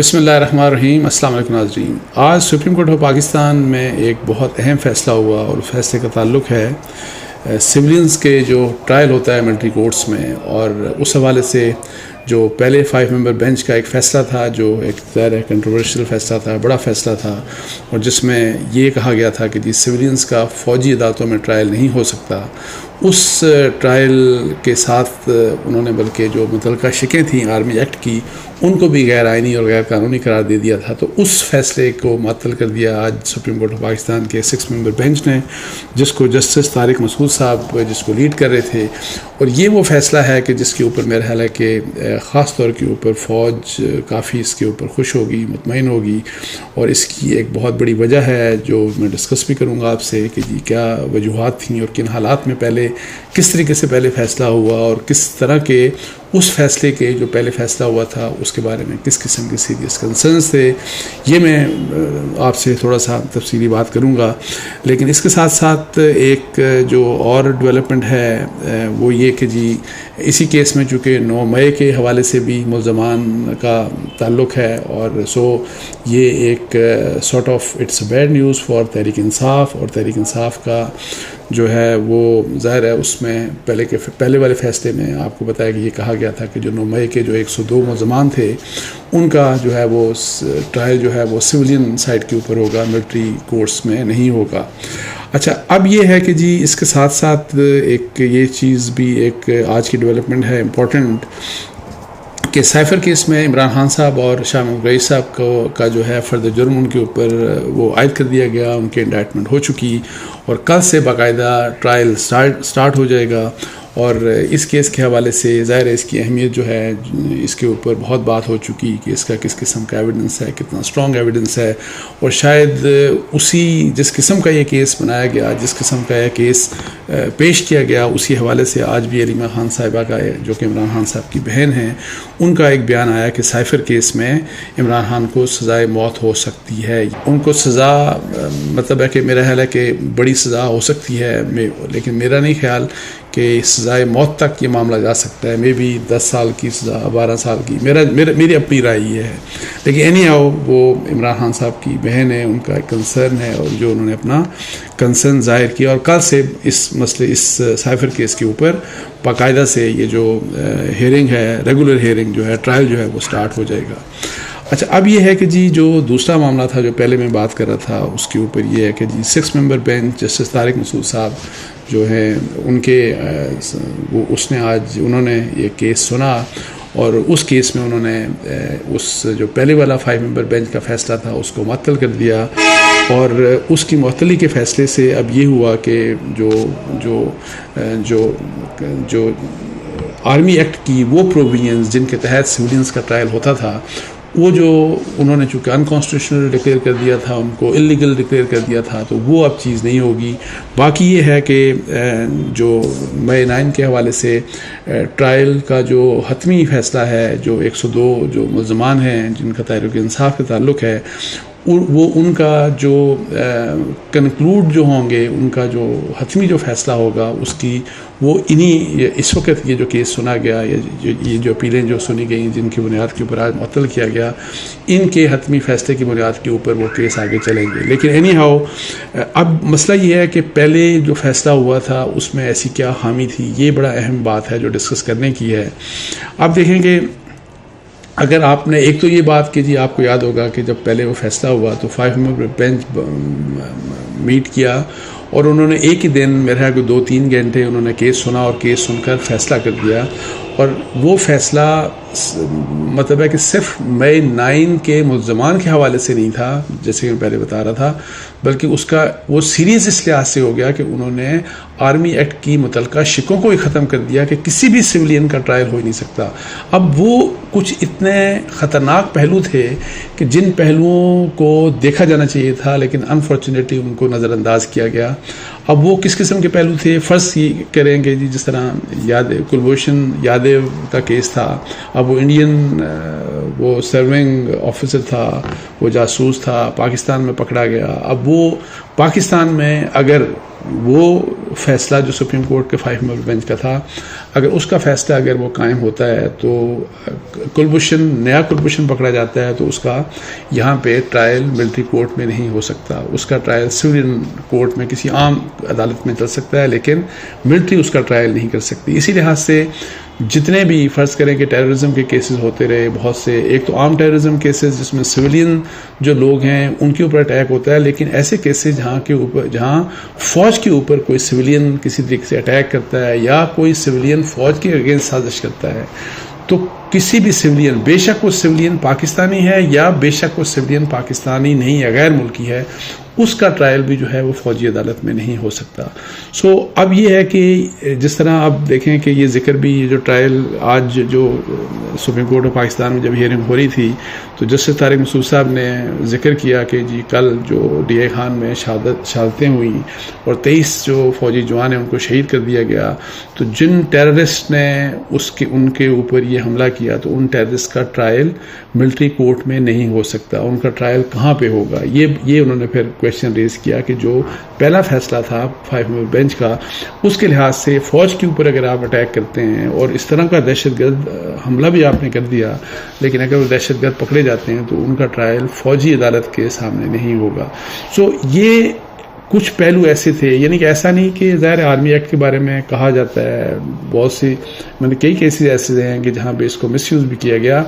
بسم اللہ الرحمن الرحیم. السلام علیکم ناظرین. آج سپریم کورٹ آف پاکستان میں ایک بہت اہم فیصلہ ہوا اور فیصلے کا تعلق ہے سولینز کے جو ٹرائل ہوتا ہے ملٹری کورٹس میں، اور اس حوالے سے جو پہلے 5 ممبر بینچ کا ایک فیصلہ تھا جو ایک ظاہر ہے کنٹروورشل فیصلہ تھا، بڑا فیصلہ تھا، اور جس میں یہ کہا گیا تھا کہ سولینز کا فوجی عدالتوں میں ٹرائل نہیں ہو سکتا. اس ٹرائل کے ساتھ انہوں نے بلکہ جو متعلقہ شقیں تھیں آرمی ایکٹ کی ان کو بھی غیر آئینی اور غیر قانونی قرار دے دیا تھا. تو اس فیصلے کو معطل کر دیا آج سپریم کورٹ آف پاکستان کے 6 ممبر بینچ نے، جس کو جسٹس طارق مسعود صاحب جس کو لیڈ کر رہے تھے. اور یہ وہ فیصلہ ہے کہ جس کے اوپر میرا خیال ہے کہ خاص طور کے اوپر فوج کافی اس کے اوپر خوش ہوگی، مطمئن ہوگی، اور اس کی ایک بہت بڑی وجہ ہے جو میں ڈسکس بھی کروں گا آپ سے کہ کیا وجوہات تھیں اور کن حالات میں پہلے کس طریقے سے پہلے فیصلہ ہوا اور کس طرح کے اس فیصلے کے جو پہلے فیصلہ ہوا تھا اس کے بارے میں کس قسم کے سیریس کنسرنز تھے. یہ میں آپ سے تھوڑا سا تفصیلی بات کروں گا. لیکن اس کے ساتھ ساتھ ایک جو اور ڈیولپمنٹ ہے وہ یہ کہ اسی کیس میں چونکہ 9 مئی کے حوالے سے بھی ملزمان کا تعلق ہے، اور یہ ایک sort of it's bad news for Tehreek Insaf. اور تحریک انصاف کا جو ہے وہ ظاہر ہے اس میں پہلے والے فیصلے میں آپ کو بتایا کہ یہ کہا گیا تھا کہ جو 9 مئی کے جو 102 ملزمان تھے ان کا جو ہے وہ ٹرائل جو ہے وہ سویلین سائٹ کے اوپر ہوگا، ملٹری کورٹس میں نہیں ہوگا. اچھا، اب یہ ہے کہ اس کے ساتھ ساتھ ایک یہ چیز بھی ایک آج کی ڈیولپمنٹ ہے امپورٹنٹ کہ سائفر کیس میں عمران خان صاحب اور شاہ محمود قریشی صاحب کا جو ہے فرد جرم ان کے اوپر وہ عائد کر دیا گیا، ان کے انڈائٹمنٹ ہو چکی، اور کل سے باقاعدہ ٹرائل سٹارٹ ہو جائے گا. اور اس کیس کے حوالے سے ظاہر ہے اس کی اہمیت جو ہے اس کے اوپر بہت بات ہو چکی کہ اس کا کس قسم کا ایویڈنس ہے، کتنا اسٹرانگ ایویڈنس ہے، اور شاید اسی جس قسم کا یہ کیس بنایا گیا، جس قسم کا یہ کیس پیش کیا گیا، اسی حوالے سے آج بھی علیمہ خان صاحبہ کا جو کہ عمران خان صاحب کی بہن ہیں ان کا ایک بیان آیا کہ سائفر کیس میں عمران خان کو سزائے موت ہو سکتی ہے. ان کو سزا مطلب ہے کہ میرا خیال ہے کہ بڑی سزا ہو سکتی ہے، لیکن میرا نہیں خیال کہ سزائے موت تک یہ معاملہ جا سکتا ہے. مے بی 10 سال کی سزا، 12 سال کی، میری اپنی رائے یہ ہے. لیکن اینی ہاؤ وہ عمران خان صاحب کی بہن ہے، ان کا ایک کنسرن ہے، اور جو انہوں نے اپنا کنسرن ظاہر کیا، اور کل سے اس مسئلے اس سائفر کیس کے اوپر باقاعدہ سے یہ جو ہیئرنگ ہے، ریگولر ہیئرنگ جو ہے، ٹرائل جو ہے وہ سٹارٹ ہو جائے گا. اچھا، اب یہ ہے کہ جو دوسرا معاملہ تھا جو پہلے میں بات کر رہا تھا اس کے اوپر یہ ہے کہ 6 ممبر بینچ جسٹس طارق مسعود صاحب جو ہیں ان کے انہوں نے یہ کیس سنا، اور اس کیس میں انہوں نے اس جو پہلے والا 5 ممبر بینچ کا فیصلہ تھا اس کو معطل کر دیا. اور اس کی معطلی کے فیصلے سے اب یہ ہوا کہ جو آرمی ایکٹ کی وہ پروویژنز جن کے تحت سولینز کا ٹرائل ہوتا تھا وہ جو انہوں نے چونکہ انکانسٹیٹیوشنل ڈکلیئر کر دیا تھا، ان کو انلیگل ڈکلیئر کر دیا تھا، تو وہ اب چیز نہیں ہوگی. باقی یہ ہے کہ جو مئی 9 کے حوالے سے ٹرائل کا جو حتمی فیصلہ ہے، جو 102 جو ملزمان ہیں جن کا تحریک انصاف کے تعلق ہے، وہ ان کا جو کنکلوڈ جو ہوں گے، ان کا جو حتمی جو فیصلہ ہوگا اس کی وہ اس وقت یہ جو کیس سنا گیا، یہ جو اپیلیں جو سنی گئیں جن کی بنیاد کے اوپر آج معطل کیا گیا، ان کے حتمی فیصلے کی بنیاد کے اوپر وہ کیس آگے چلیں گے. لیکن اینی ہاؤ اب مسئلہ یہ ہے کہ پہلے جو فیصلہ ہوا تھا اس میں ایسی کیا خامی تھی، یہ بڑا اہم بات ہے جو ڈسکس کرنے کی ہے. آپ دیکھیں کہ اگر آپ نے ایک تو یہ بات کہ آپ کو یاد ہوگا کہ جب پہلے وہ فیصلہ ہوا تو 5 ممبر بینچ میٹ کیا، اور انہوں نے ایک ہی دن میرے خیال کو 2-3 گھنٹے انہوں نے کیس سنا، اور کیس سن کر فیصلہ کر دیا. اور وہ فیصلہ مطلب ہے کہ صرف مئی 9 کے ملزمان کے حوالے سے نہیں تھا جیسے کہ میں پہلے بتا رہا تھا، بلکہ اس کا وہ سیریز اس لحاظ سے ہو گیا کہ انہوں نے آرمی ایکٹ کی متعلقہ شکوں کو ہی ختم کر دیا کہ کسی بھی سویلین کا ٹرائل ہو ہی نہیں سکتا. اب وہ کچھ اتنے خطرناک پہلو تھے کہ جن پہلوؤں کو دیکھا جانا چاہیے تھا لیکن انفارچونیٹلی ان کو نظر انداز کیا گیا. اب وہ کس قسم کے پہلو تھے فرض کریں گے جس طرح کلبھوشن یادیو کا کیس تھا. اب وہ انڈین وہ سرونگ آفیسر تھا، وہ جاسوس تھا، پاکستان میں پکڑا گیا. اب وہ پاکستان میں اگر وہ فیصلہ جو سپریم کورٹ کے 5 ممبر بینچ کا تھا، اگر اس کا فیصلہ اگر وہ قائم ہوتا ہے تو نیا کلبھوشن پکڑا جاتا ہے تو اس کا یہاں پہ ٹرائل ملٹری کورٹ میں نہیں ہو سکتا، اس کا ٹرائل سویلین کورٹ میں کسی عام عدالت میں چل سکتا ہے، لیکن ملٹری اس کا ٹرائل نہیں کر سکتی۔ اسی لحاظ سے جتنے بھی فرض کریں کہ ٹیررزم کے کیسز ہوتے رہے بہت سے، ایک تو عام ٹیررزم کیسز جس میں سویلین جو لوگ ہیں ان کے اوپر اٹیک ہوتا ہے، لیکن ایسے کیسز جہاں فوج کے اوپر کوئی سویلین کسی طریقے سے اٹیک کرتا ہے یا کوئی سویلین فوج کے اگینسٹ سازش کرتا ہے، تو کسی بھی سویلین، بے شک وہ سویلین پاکستانی ہے یا بے شک وہ سویلین پاکستانی نہیں یا غیر ملکی ہے، اس کا ٹرائل بھی جو ہے وہ فوجی عدالت میں نہیں ہو سکتا۔ اب یہ ہے کہ جس طرح آپ دیکھیں کہ یہ ذکر بھی، یہ جو ٹرائل آج جو سپریم کورٹ آف پاکستان میں جب ہیئرنگ ہو رہی تھی تو جسٹس طارق مسعود صاحب نے ذکر کیا کہ جی کل جو ڈی اے خان میں شہادتیں ہوئیں اور 23 جو فوجی جوان ہیں ان کو شہید کر دیا گیا، تو جن ٹیررسٹ نے ان کے اوپر یہ حملہ کیا تو ان ٹیررسٹ کا ٹرائل ملٹری کورٹ میں نہیں ہو سکتا، ان کا ٹرائل کہاں پہ ہوگا؟ یہ انہوں نے پھر کویشچن ریز کیا کہ جو پہلا فیصلہ تھا 5 ممبر بینچ کا، اس کے لحاظ سے فوج کے اوپر اگر آپ اٹیک کرتے ہیں اور اس طرح کا دہشت گرد حملہ بھی آپ نے کر دیا، لیکن اگر وہ دہشت گرد پکڑے جاتے ہیں تو ان کا ٹرائل فوجی عدالت کے سامنے نہیں ہوگا۔ یہ کچھ پہلو ایسے تھے، یعنی کہ ایسا نہیں کہ ظاہر آرمی ایکٹ کے بارے میں کہا جاتا ہے، بہت سی کئی کیسز ایسے ہیں کہ جہاں پہ اس کو مس یوز بھی کیا گیا۔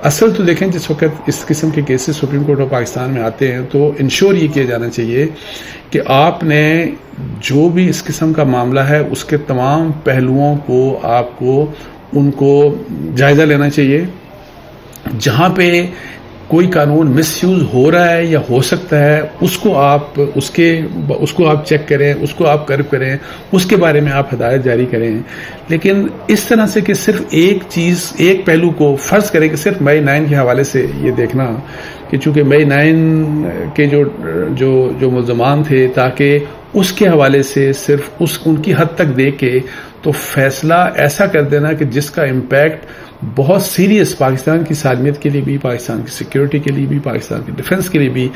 اصل تو دیکھیں جس وقت اس قسم کے cases supreme court of Pakistan میں آتے ہیں تو انشور یہ کیا جانا چاہیے کہ آپ نے جو بھی اس قسم کا معاملہ ہے اس کے تمام پہلوؤں کو آپ کو ان کو جائزہ لینا چاہیے۔ جہاں پہ کوئی قانون مس یوز ہو رہا ہے یا ہو سکتا ہے اس کو آپ چیک کریں، اس کو آپ کرب کریں، اس کے بارے میں آپ ہدایت جاری کریں۔ لیکن اس طرح سے کہ صرف ایک پہلو کو فرض کریں کہ صرف مئی 9 کے حوالے سے یہ دیکھنا کہ چونکہ مئی 9 کے جو ملزمان تھے، تاکہ اس کے حوالے سے صرف ان کی حد تک دیکھ کے تو فیصلہ ایسا کر دینا کہ جس کا امپیکٹ بہت سیریس پاکستان کی سالمیت کے لیے بھی، پاکستان کی سیکیورٹی کے لیے بھی، پاکستان کی ڈیفنس کے لیے بھی۔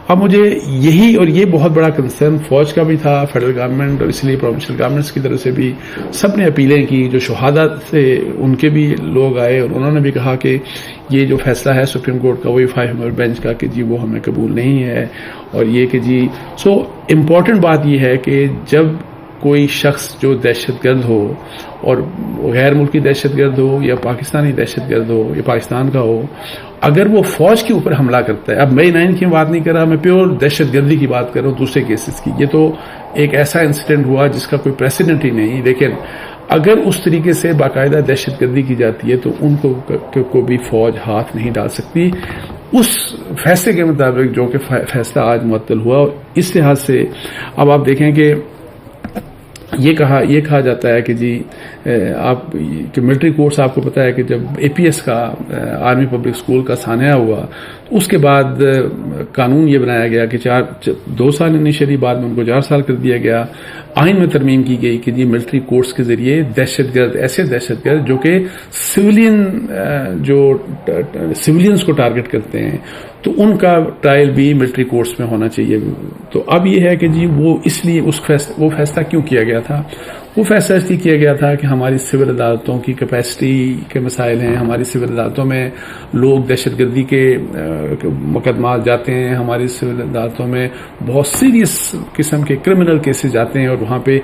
اب مجھے یہ بہت بڑا کنسرن فوج کا بھی تھا، فیڈرل گورنمنٹ اور اس لیے پروونشل گورنمنٹس کی طرف سے بھی سب نے اپیلیں کی، جو شہداء سے ان کے بھی لوگ آئے اور انہوں نے بھی کہا کہ یہ جو فیصلہ ہے سپریم کورٹ کا وہی 5 ممبر بینچ کا کہ جی وہ ہمیں قبول نہیں ہے، اور یہ کہ جی امپورٹنٹ بات یہ ہے کہ جب کوئی شخص جو دہشت گرد ہو، اور غیر ملکی دہشت گرد ہو یا پاکستانی دہشت گرد ہو یا پاکستان کا ہو، اگر وہ فوج کے اوپر حملہ کرتا ہے، اب مئی 9 کی بات نہیں کر رہا میں، پیور دہشت گردی کی بات کر رہا ہوں دوسرے کیسز کی، یہ تو ایک ایسا انسیڈنٹ ہوا جس کا کوئی پریسیڈنٹ ہی نہیں، لیکن اگر اس طریقے سے باقاعدہ دہشت گردی کی جاتی ہے تو ان کو بھی فوج ہاتھ نہیں ڈال سکتی اس فیصلے کے مطابق جو کہ فیصلہ آج معطل ہوا۔ اس لحاظ سے اب آپ دیکھیں کہ یہ کہا جاتا ہے کہ جی کہ ملٹری کورٹس، آپ کو پتہ ہے کہ جب اے پی ایس کا آرمی پبلک اسکول کا سانحہ ہوا اس کے بعد قانون یہ بنایا گیا کہ 2 سال انیشلی، بعد میں ان کو 4 سال کر دیا گیا۔ آئین میں ترمیم کی گئی کہ جی ملٹری کورٹس کے ذریعے ایسے دہشت گرد جو کہ سویلینز کو ٹارگٹ کرتے ہیں تو ان کا ٹرائل بھی ملٹری کورٹس میں ہونا چاہیے۔ تو اب یہ ہے کہ جی وہ اس لیے وہ فیصلہ کیوں کیا گیا تھا؟ وہ فیصلہ اس لیے کیا گیا تھا کہ ہماری سول عدالتوں کی کیپیسٹی کے مسائل ہیں، ہماری سول عدالتوں میں لوگ دہشت گردی کے مقدمات جاتے ہیں، ہماری سول عدالتوں میں بہت سیریس قسم کے کرمنل کیسز جاتے ہیں اور وہاں پہ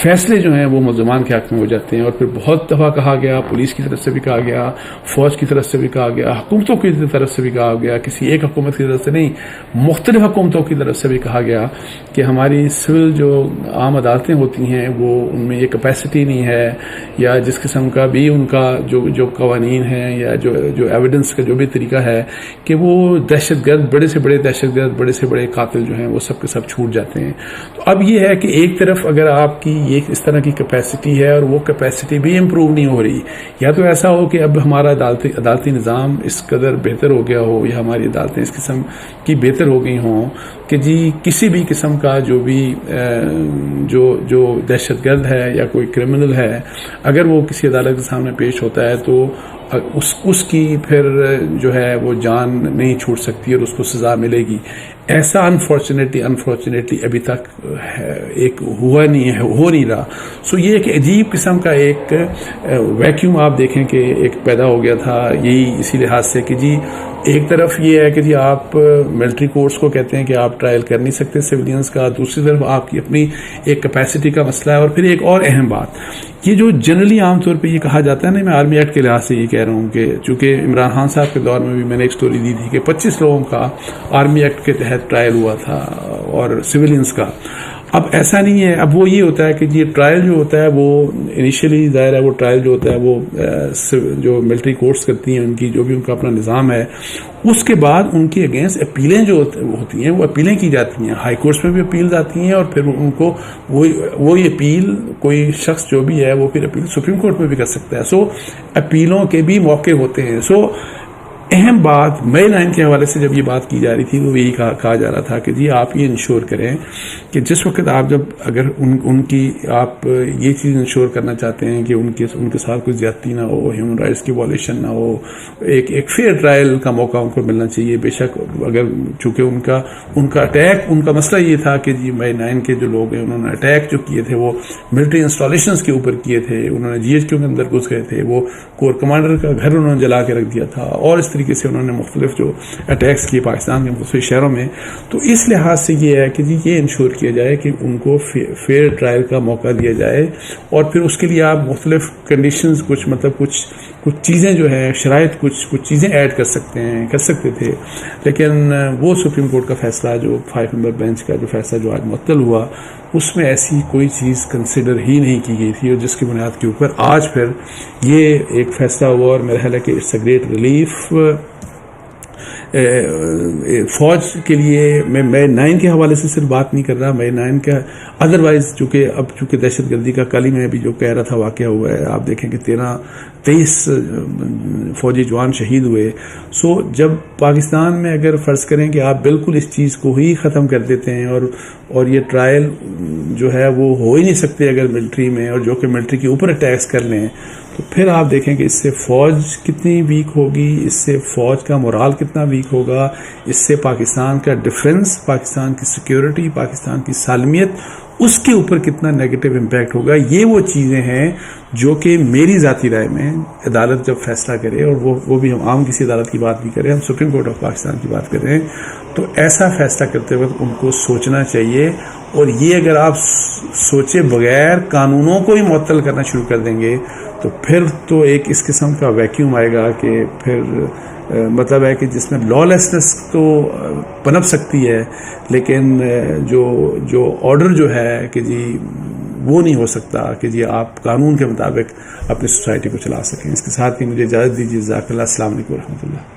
فیصلے جو ہیں وہ ملزمان کے حق میں ہو جاتے ہیں۔ اور پھر بہت دفعہ کہا گیا، پولیس کی طرف سے بھی کہا گیا، فوج کی طرف سے بھی کہا گیا، حکومتوں کی طرف سے بھی کہا گیا، کسی ایک حکومت کی طرف سے نہیں، مختلف حکومتوں کی طرف سے بھی کہا گیا کہ ہماری سول جو عام عدالتیں ہوتی ہیں وہ ان میں یہ کیپیسٹی نہیں ہے، یا جس قسم کا بھی ان کا جو قوانین ہیں یا جو ایویڈنس کا جو بھی طریقہ ہے کہ وہ دہشت گرد، بڑے سے بڑے دہشت گرد، بڑے سے بڑے قاتل جو ہیں وہ سب کے سب چھوٹ جاتے ہیں۔ تو اب یہ ہے کہ ایک طرف اگر آپ کی یہ اس طرح کی کیپیسٹی ہے اور وہ کیپیسٹی بھی امپروو نہیں ہو رہی، یا تو ایسا ہو کہ اب ہمارا عدالتی نظام اس قدر بہتر ہو گیا ہو یا ہماری عدالتیں اس قسم کی بہتر ہو گئی ہوں کہ جی کسی بھی قسم کا جو بھی جو دہشت گرد ہے یا کوئی کرمنل ہے، اگر وہ کسی عدالت کے سامنے پیش ہوتا ہے تو اس کی پھر جو ہے وہ جان نہیں چھوٹ سکتی اور اس کو سزا ملے گی. ایسا انفارچونیٹلی ابھی تک ایک ہوا نہیں ہے, ہو نہیں رہا. سو یہ ایک عجیب قسم کا ایک ویکیوم آپ دیکھیں کہ ایک پیدا ہو گیا تھا, یہی اسی لحاظ سے کہ جی ایک طرف یہ ہے کہ جی آپ ملٹری کورٹس کو کہتے ہیں کہ آپ ٹرائل کر نہیں سکتے سویلینز کا, دوسری طرف آپ کی اپنی ایک کیپیسٹی کا مسئلہ ہے. اور پھر ایک اور اہم بات, یہ جو جنرلی عام طور پہ یہ کہا جاتا ہے نا, میں آرمی ایکٹ کے لحاظ سے یہ کہہ رہا ہوں کہ چونکہ عمران خان صاحب کے دور میں بھی میں نے ایک سٹوری دی تھی کہ 25 لوگوں کا آرمی ایکٹ کے تحت ٹرائل ہوا تھا اور سویلینز کا. اب ایسا نہیں ہے, اب وہ یہ ہوتا ہے کہ یہ ٹرائل جو ہوتا ہے وہ انیشیلی ظاہر ہے وہ ٹرائل جو ہوتا ہے وہ جو ملٹری کورٹس کرتی ہیں ان کی جو بھی ان کا اپنا نظام ہے, اس کے بعد ان کے اگینسٹ اپیلیں جو ہوتی ہیں وہ اپیلیں کی جاتی ہیں, ہائی کورٹس میں بھی اپیل آتی ہیں اور پھر ان کو وہی اپیل کوئی شخص جو بھی ہے وہ پھر اپیل سپریم کورٹ میں بھی کر سکتا ہے. سو اپیلوں کے بھی موقع ہوتے ہیں. سو اہم بات مئی 9 کے حوالے سے جب یہ بات کی جا رہی تھی تو یہی کہا جا رہا تھا کہ جی آپ یہ انشور کریں کہ جس وقت آپ جب اگر ان کی آپ یہ چیز انشور کرنا چاہتے ہیں کہ ان کے ساتھ کوئی زیادتی نہ ہو, ہیومن رائٹس کی وائلیشن نہ ہو, ایک فیئر ٹرائل کا موقع ان کو ملنا چاہیے. بے شک اگر چونکہ ان کا اٹیک, ان کا مسئلہ یہ تھا کہ جی مئی 9 کے جو لوگ ہیں انہوں نے اٹیک جو کیے تھے وہ ملٹری انسٹالیشنز کے اوپر کیے تھے, انہوں نے GHQ کے اندر گھس گئے تھے, وہ کور کمانڈر کا گھر انہوں نے جلا کے رکھ دیا تھا, اور اس طریقے سے انہوں نے مختلف جو اٹیکس کیے پاکستان کے مختلف شہروں میں. تو اس لحاظ سے یہ ہے کہ جی یہ انشور کیا جائے کہ ان کو فیئر ٹرائل کا موقع دیا جائے, اور پھر اس کے لیے آپ مختلف کنڈیشنز کچھ چیزیں جو ہیں شرائط کچھ چیزیں ایڈ کر سکتے تھے. لیکن وہ سپریم کورٹ کا فیصلہ جو 5 ممبر بینچ کا جو فیصلہ جو آج معطل ہوا, اس میں ایسی کوئی چیز کنسیڈر ہی نہیں کی گئی تھی, اور جس کی بنیاد کے اوپر آج پھر یہ ایک فیصلہ ہوا. اور میرا خیال ہے کہ اٹس اے گریٹ ریلیف فوج کے لیے. میں 9 کے حوالے سے صرف بات نہیں کر رہا, میں 9 کا ادروائز چونکہ دہشت گردی کا کل ہی میں بھی جو کہہ رہا تھا واقعہ ہوا ہے, آپ دیکھیں کہ 23 فوجی جوان شہید ہوئے. سو جب پاکستان میں اگر فرض کریں کہ آپ بالکل اس چیز کو ہی ختم کر دیتے ہیں اور یہ ٹرائل جو ہے وہ ہو ہی نہیں سکتے اگر ملٹری میں, اور جو کہ ملٹری کے اوپر اٹیکس کر لیں, تو پھر آپ دیکھیں کہ اس سے فوج کتنی ویک ہوگی, اس سے فوج کا مورال کتنا ویک ہوگا, اس سے پاکستان کا ڈیفنس, پاکستان کی سیکیورٹی, پاکستان کی سالمیت, اس کے اوپر کتنا نیگیٹو امپیکٹ ہوگا. یہ وہ چیزیں ہیں جو کہ میری ذاتی رائے میں عدالت جب فیصلہ کرے, اور وہ بھی ہم عام کسی عدالت کی بات نہیں کریں, ہم سپریم کورٹ آف پاکستان کی بات کر رہے ہیں, تو ایسا فیصلہ کرتے وقت ان کو سوچنا چاہیے. اور یہ اگر آپ سوچے بغیر قانونوں کو ہی معطل کرنا شروع کر دیں گے تو پھر تو ایک اس قسم کا ویکیوم آئے گا کہ پھر مطلب ہے کہ جس میں لا لیسنس تو پنپ سکتی ہے, لیکن جو آرڈر جو ہے کہ جی وہ نہیں ہو سکتا کہ جی آپ قانون کے مطابق اپنی سوسائٹی کو چلا سکیں. اس کے ساتھ ہی مجھے اجازت دیجیے. جزاک اللہ. السلام علیکم ورحمۃ اللہ.